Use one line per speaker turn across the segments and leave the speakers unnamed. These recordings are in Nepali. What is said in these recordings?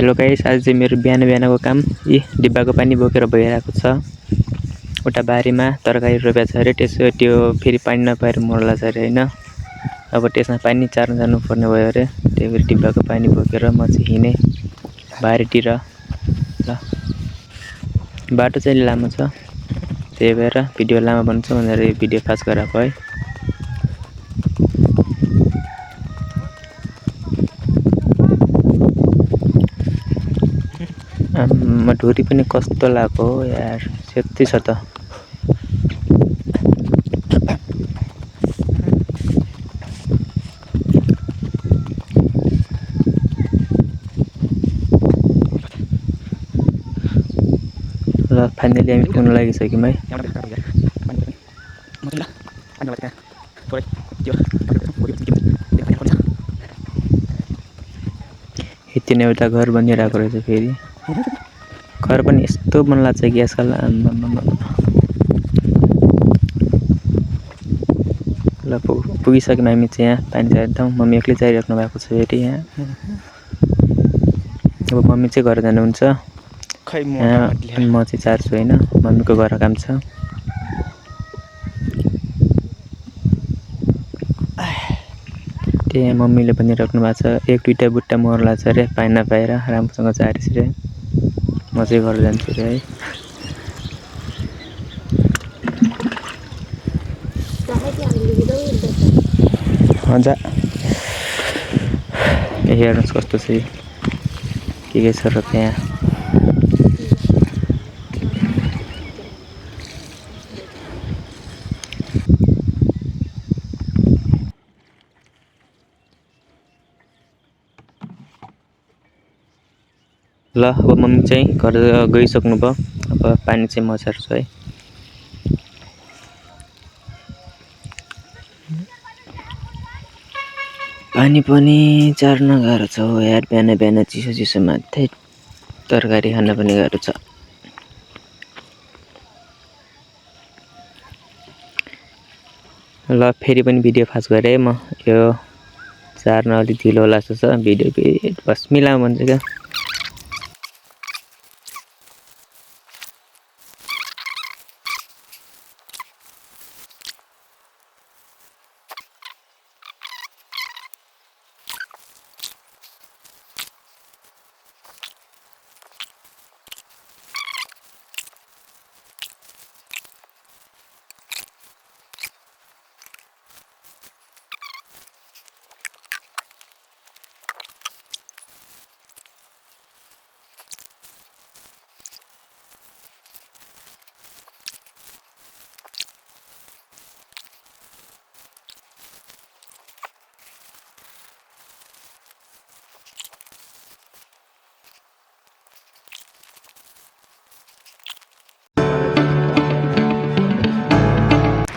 हेलो गाइस, आज चाहिँ मेरो बिहानको काम डिब्बाको पानी बोकेर भइरहेको छ। उता बारीमा तरकारी रोपेको छ अरे, त्यसो त्यो फेरि पानी नपाएर मर्ला छ अरे हैन। अब त्यसमा पानी चार्न जानुपर्ने भयो अरे, त्यही भएर डिब्बाको पानी बोकेर म चाहिँ हिँडेँ बारीतिर। ल बाटो चाहिँ लामो छ, त्यही भएर भिडियो लामो बन्छ भनेर यो भिडियो फास्ट गराएको है। म ढुरी पनि कस्तो लाग्यो हो यार, सेत्ती छ त। ल फाइनली हामी पुग्न लागिसक्यौँ है। यति नै एउटा घर बनिरहेको रहेछ। फेरि घर पनि यस्तो मन लाग्छ कि आजकल। ल पुगिसक्यौँ हामी चाहिँ यहाँ पानी चाहिरहेछौँ। मम्मी एक्लै चाहिराख्नु भएको छ फेरि यहाँ। अब मम्मी चाहिँ घर जानुहुन्छ, अनि म चाहिँ चार्छु होइन। मम्मीको घर काम छ। त्यही मम्मीले भनिराख्नु भएको छ, एक दुईवटा बुट्टा मर्ला छ अरे पानी नपाएर, राम्रोसँग चारिस रे। म चाहिँ घर जान्छु अरे है। हजुर हेर्नुहोस् कस्तो छ, के छ र त्यहाँ। ल अब मम्मी चाहिँ घर गइसक्नु भयो। अब पानी चाहिँ म छार्छु है। पानी पनि चार्न गाह्रो छ हो यार, बिहान बिहान चिसो चिसोमा तरकारी खान पनि गाह्रो छ। ल फेरि पनि भिडियो फास्ट गरेँ म। यो चार्न अलिक ढिलो होला जस्तो छ, भिडियो बस मिलाउँ भन्छ क्या।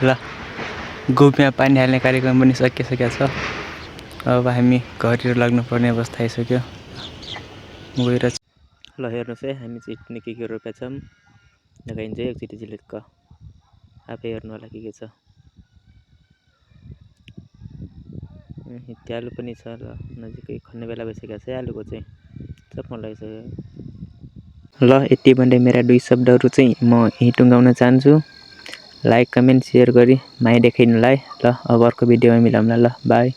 ल गोबीमा पानी हाल्ने कार्यक्रम पनि सकिसकेको छ। अब हामी घरतिर लाग्नुपर्ने अवस्था आइसक्यो। गएर ल हेर्नुहोस् है, हामी चाहिँ इट्ने के रोपेका छौँ। देखाइन्छ है एकचोटि झिलिक्क, आफै हेर्नु होला के छ। आलु पनि छ। ल नजिकै खन्ने बेला भइसकेको छ आलुको चाहिँ, सब मन लागिसक्यो। ल यति भन्दै मेरा दुई शब्दहरू चाहिँ म यहीँ टुङ्गाउन चाहन्छु। लाइक कमेन्ट सेयर गरी माया देखाइनुलाई। ल अब अर्को भिडियोमा मिलाउँला। ल बाई।